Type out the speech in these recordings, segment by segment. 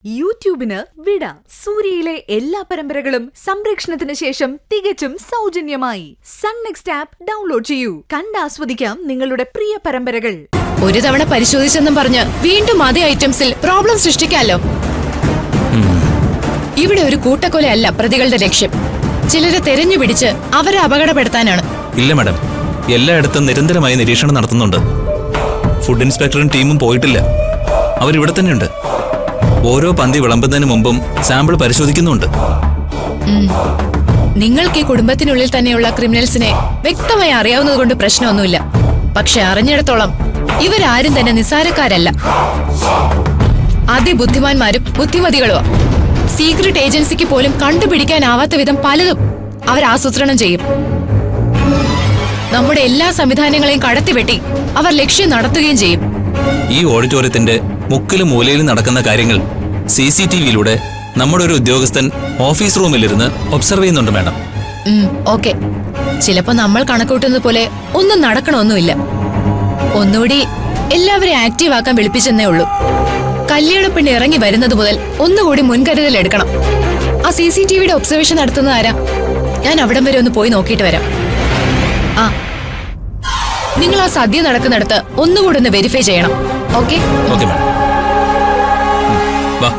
യൂട്യൂബിന് വിട. സൂര്യയിലെ എല്ലാ പരമ്പരകളും സംരക്ഷണത്തിന് ശേഷം തികച്ചും സൗജന്യമായി സൺ നെക്സ്റ്റ് ആപ്പ് ഡൗൺലോഡ് ചെയ്യൂ. കണ്ടാസ്വദിക്കാം നിങ്ങളുടെ പ്രിയ പരമ്പരകൾ. ഒരു തവണ പരിശോധിച്ചെന്നും പറഞ്ഞ് വീണ്ടും അതേ ഐറ്റംസിൽ പ്രോബ്ലം സൃഷ്ടിക്കാലോ. ഇവിടെ ഒരു കൂട്ടക്കൊലയല്ല പ്രതികളുടെ ലക്ഷ്യം. ചിലരെ തെരഞ്ഞു പിടിച്ച് അവരെ അപകടപ്പെടുത്താനാണ്. ഇല്ല മാഡം, എല്ലായിടത്തും നിരന്തരമായി നിരീക്ഷണം നടത്തുന്നുണ്ട്. ഫുഡ് ഇൻസ്പെക്ടറും ടീമും പോയിട്ടില്ല, അവരിവിടെ തന്നെയുണ്ട്. ഓരോ പന്തി വിളമ്പുന്നതിന് മുമ്പും സാമ്പിൾ പരിശോധിക്കുന്നുണ്ട്. നിങ്ങൾക്ക് ഈ കുടുംബത്തിനുള്ളിൽ തന്നെയുള്ള ക്രിമിനൽസിനെ വ്യക്തമായി അറിയാവുന്നതുകൊണ്ട് പ്രശ്നമൊന്നുമില്ല. പക്ഷെ അറിഞ്ഞിടത്തോളം ഇവരാരും തന്നെ നിസ്സാരക്കാരല്ല. അതിബുദ്ധിമാന്മാരും ബുദ്ധിമതികളുമാ. സീക്രട്ട് ഏജൻസിക്ക് പോലും കണ്ടുപിടിക്കാനാവാത്ത വിധം പലതും അവർ ആസൂത്രണം ചെയ്യും. നമ്മുടെ എല്ലാ സംവിധാനങ്ങളെയും കടത്തിവെട്ടി അവർ ലക്ഷ്യം നടത്തുകയും ചെയ്യും. ഈ ഓഡിറ്റോറിയത്തിന്റെ മുക്കിലും മൂലയിലും നടക്കുന്ന കാര്യങ്ങൾ CCTVയിലൂടെ നമ്മുടെ ഒരു ഉദ്യോഗസ്ഥൻ ഓഫീസ് റൂമിലിരുന്ന് ഒബ്സർവ് ചെയ്യുന്നുണ്ട് മാഡം. ഓക്കെ, ചിലപ്പോ നമ്മൾ കണക്കൂട്ടുന്നത് പോലെ ഒന്നും നടക്കണമൊന്നുമില്ല. ഒന്നുകൂടി എല്ലാവരെയും ആക്റ്റീവ് ആക്കാൻ വിളിപ്പിച്ചെന്നേ ഉള്ളൂ. കല്യാണപ്പെണ്ണ് ഇറങ്ങി വരുന്നത് മുതൽ ഒന്നുകൂടി മുൻകരുതൽ എടുക്കണം. ആ CCTVയുടെ ഒബ്സർവേഷൻ നടത്തുന്നത് ആരാ? ഞാൻ അവിടം വരെ ഒന്ന് പോയി നോക്കിയിട്ട് വരാം. ആ, നിങ്ങൾ ആ സദ്യ നടക്കുന്നിടത്ത് ഒന്നുകൂടി ഒന്ന് വെരിഫൈ ചെയ്യണം. Okay okay madam. വാ.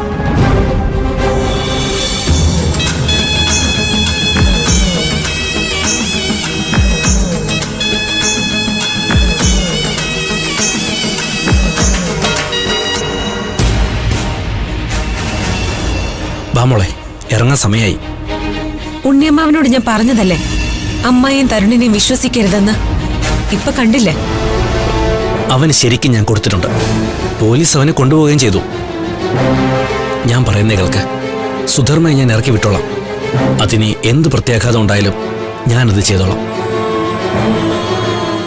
വാ മോളെ, ഇറങ്ങാൻ സമയായി. ഉണ്ണിയമ്മാവനോട് ഞാൻ പറഞ്ഞതല്ലേ അമ്മായിയും തരുണിനെയും വിശ്വസിക്കരുതെന്ന്. ഇപ്പൊ കണ്ടില്ലേ? അവന് ശരിക്കും ഞാൻ കൊടുത്തിട്ടുണ്ട്. പോലീസ് അവനെ കൊണ്ടുപോവുകയും ചെയ്തു. ഞാൻ പറയുന്നേ കേൾക്ക്, സുധർമ്മയെ ഞാൻ ഇറക്കി വിട്ടോളാം. അതിന് എന്ത് പ്രത്യാഘാതം ഉണ്ടായാലും ഞാനത് ചെയ്തോളാം.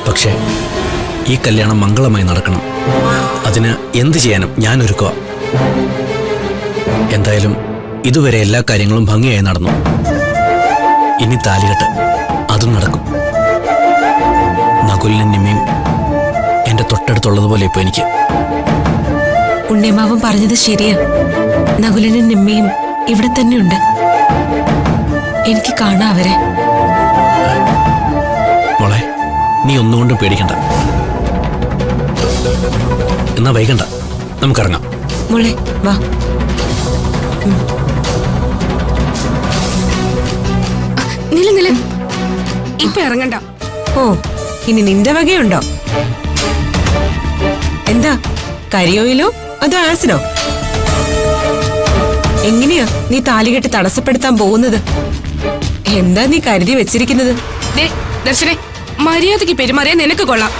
പക്ഷേ ഈ കല്യാണം മംഗളമായി നടക്കണം. അതിന് എന്ത് ചെയ്യാനും ഞാൻ ഒരുക്കുക. എന്തായാലും ഇതുവരെ എല്ലാ കാര്യങ്ങളും ഭംഗിയായി നടന്നു. ഇനി താലികെട്ട്, അതും നടക്കും. നകുലിനും നിമ്മയും എന്റെ തൊട്ടടുത്തുള്ളതുപോലെ ഇപ്പൊ എനിക്ക്. ഉണ്ണിയമ്മാവൻ പറഞ്ഞത് ശരിയാ. നകുലനും നിമ്മയും ഇവിടെ തന്നെയുണ്ട്. എനിക്ക് കാണാം അവരെ. മോളെ, നീ ഒന്നുകൊണ്ടും പേടിക്കണ്ട. എന്നാ വൈകണ്ട, നമുക്കിറങ്ങാം. മോളെ വാ. നില ഇപ്പൊ ഇറങ്ങണ്ട. ഓ, ഇനി നിന്റെ വകയുണ്ടോ? എന്താ, കരിയോയിലോ അതോ ആസിഡോ? എങ്ങനെയാ നീ താലികെട്ട് തടസ്സപ്പെടുത്താൻ പോകുന്നത്? എന്താ നീ കരുതി വെച്ചിരിക്കുന്നത്? ദർശനെ, മര്യാദയ്ക്ക് പെരുമാറിയാൻ നിനക്ക് കൊള്ളാം.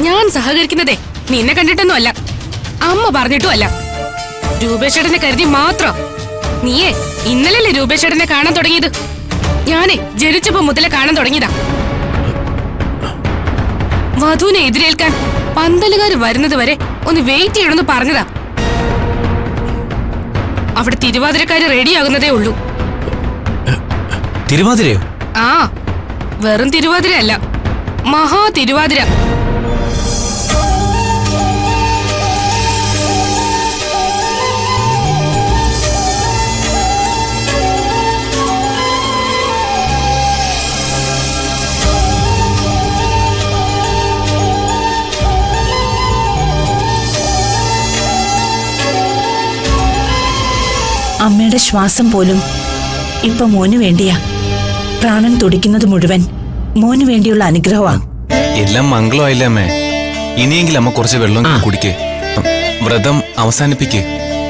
ഞാൻ സഹകരിക്കുന്നതേ നിന്നെ കണ്ടിട്ടൊന്നും അല്ല, അമ്മ പറഞ്ഞിട്ടും അല്ല. രൂപേഷേട്ടനെ കരുതി മാത്രം. നീയേ ഇന്നലല്ലേ രൂപേഷേട്ടനെ കാണാൻ തുടങ്ങിയത്? ഞാനേ ജനിച്ചപ്പോ മുതലേ കാണാൻ തുടങ്ങിയതാ. വധുവിനെ എതിരേൽക്കാൻ പന്തലുകാർ വരുന്നത് വരെ ഒന്ന് വെയിറ്റ് ചെയ്യണമെന്ന് പറഞ്ഞതാ. അവിടെ തിരുവാതിരക്കാര് റെഡിയാകുന്നതേ ഉള്ളൂ. തിരുവാതിരയോ? ആ, വെറും തിരുവാതിരയല്ല, മഹാ തിരുവാതിര. അമ്മയുടെ ശ്വാസം പോലും ഇപ്പൊ മോന് വേണ്ടിയാ. പ്രാണൻ തുടിക്കുന്നത് മുഴുവൻ മോന് വേണ്ടിയുള്ള അനുഗ്രഹമാണ്. എല്ലാം മംഗളമായില്ലേ അമ്മേ? ഇനിയെങ്കിലും അമ്മ കുറച്ച് വെള്ളം കുടിക്കേ, വ്രതം അവസാനിപ്പിക്കേ.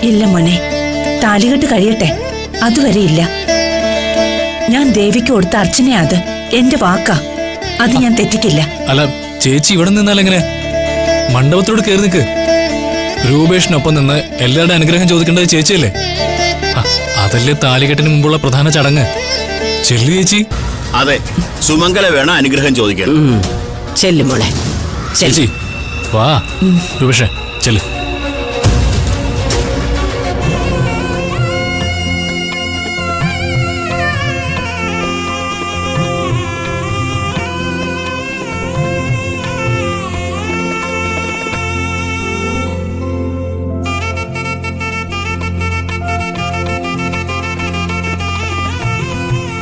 ഇല്ല മോനെ, താലികെട്ട് കഴിയട്ടെ, അതുവരെ ഇല്ല. ഞാൻ ദേവിക്ക് കൊടുത്ത അർച്ചനയാ അത്. എന്റെ വാക്കാ, അത് ഞാൻ തെറ്റിക്കില്ല. അല്ല ചേച്ചി, ഇവിടെ നിന്നാലെങ്ങനെ? മണ്ഡപത്തിലോട് കയറി നിൽക്ക്. രൂപേഷിനൊപ്പം നിന്ന് എല്ലാവരുടെ അനുഗ്രഹം ചോദിക്കേണ്ടത് ചേച്ചിയല്ലേ? അതല്ലേ താലികെട്ടിന് മുമ്പുള്ള പ്രധാന ചടങ്ങ്. ചെല്ലു ചേച്ചി. അതെ, സുമംഗല വേണം അനുഗ്രഹം ചോദിക്കാൻ. ചെല്ലുമോളെ, ചേച്ചി വാ. രൂപേഷേ ചെല്ലു.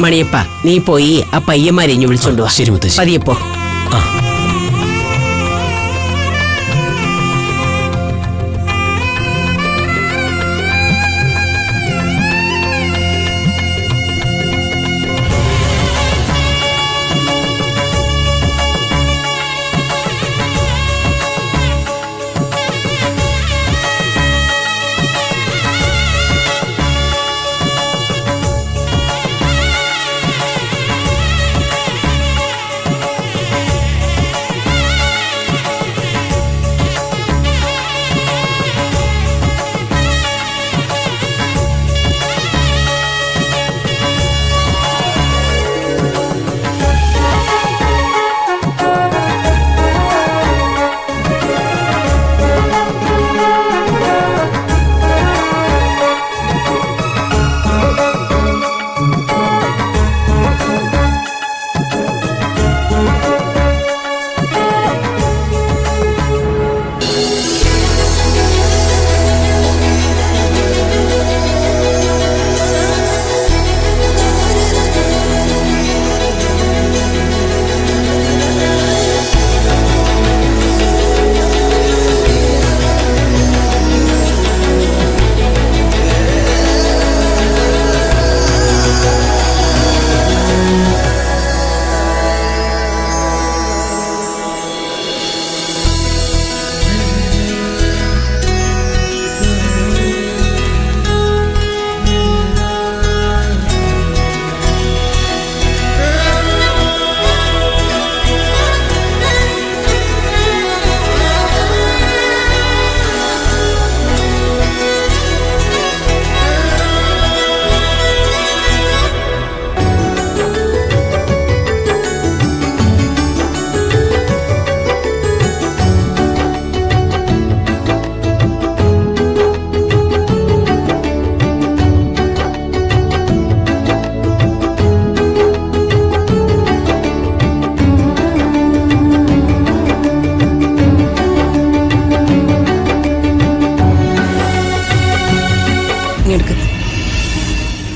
മണിയപ്പ നീ പോയി ആ പയ്യന്മാരെ ഇഞ്ഞു വിളിച്ചോണ്ട് വാ. ശരി മുത്തശ്ശി. പതിയപ്പോ. ആ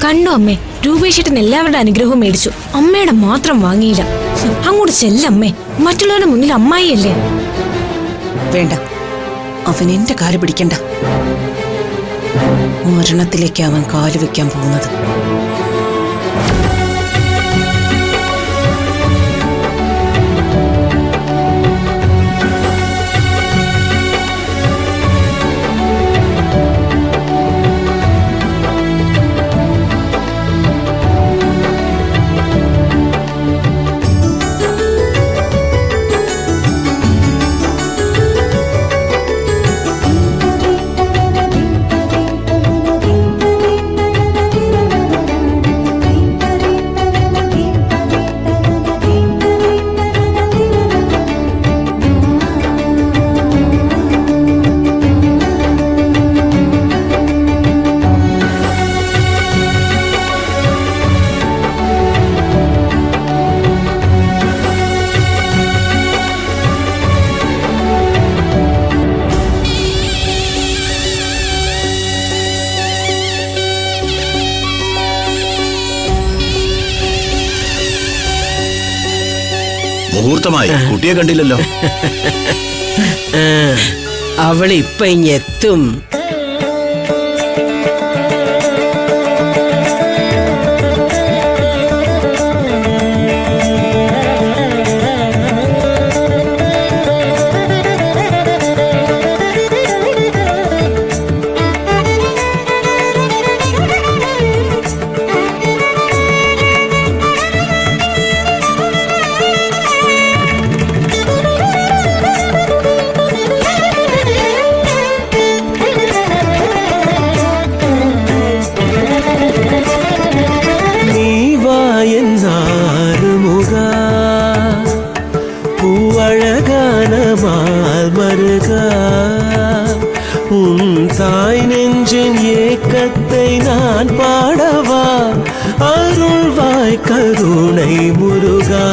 കണ്ടോ അമ്മേ, രൂപേഷേട്ടൻ എല്ലാവരുടെ അനുഗ്രഹവും മേടിച്ചു, അമ്മയുടെ മാത്രം വാങ്ങിയില്ല. അങ്ങോട്ട് ചെല്ലമ്മേ, മറ്റുള്ളവരുടെ മുന്നിൽ അമ്മായിയല്ലേ. വേണ്ട, അവൻ എന്റെ കാല് പിടിക്കണ്ട. മരണത്തിലേക്ക് അവൻ കാല് വെക്കാൻ പോകുന്നത്. മുഹൂർത്തമായി, കുട്ടിയെ കണ്ടില്ലല്ലോ. അവൾ ഇപ്പൊ ഇങ്ങെത്തും. தாய் நெஞ்சின் ஏக்கத்தை நான் பாடவா, அருள்வாய் கருணை முருகா.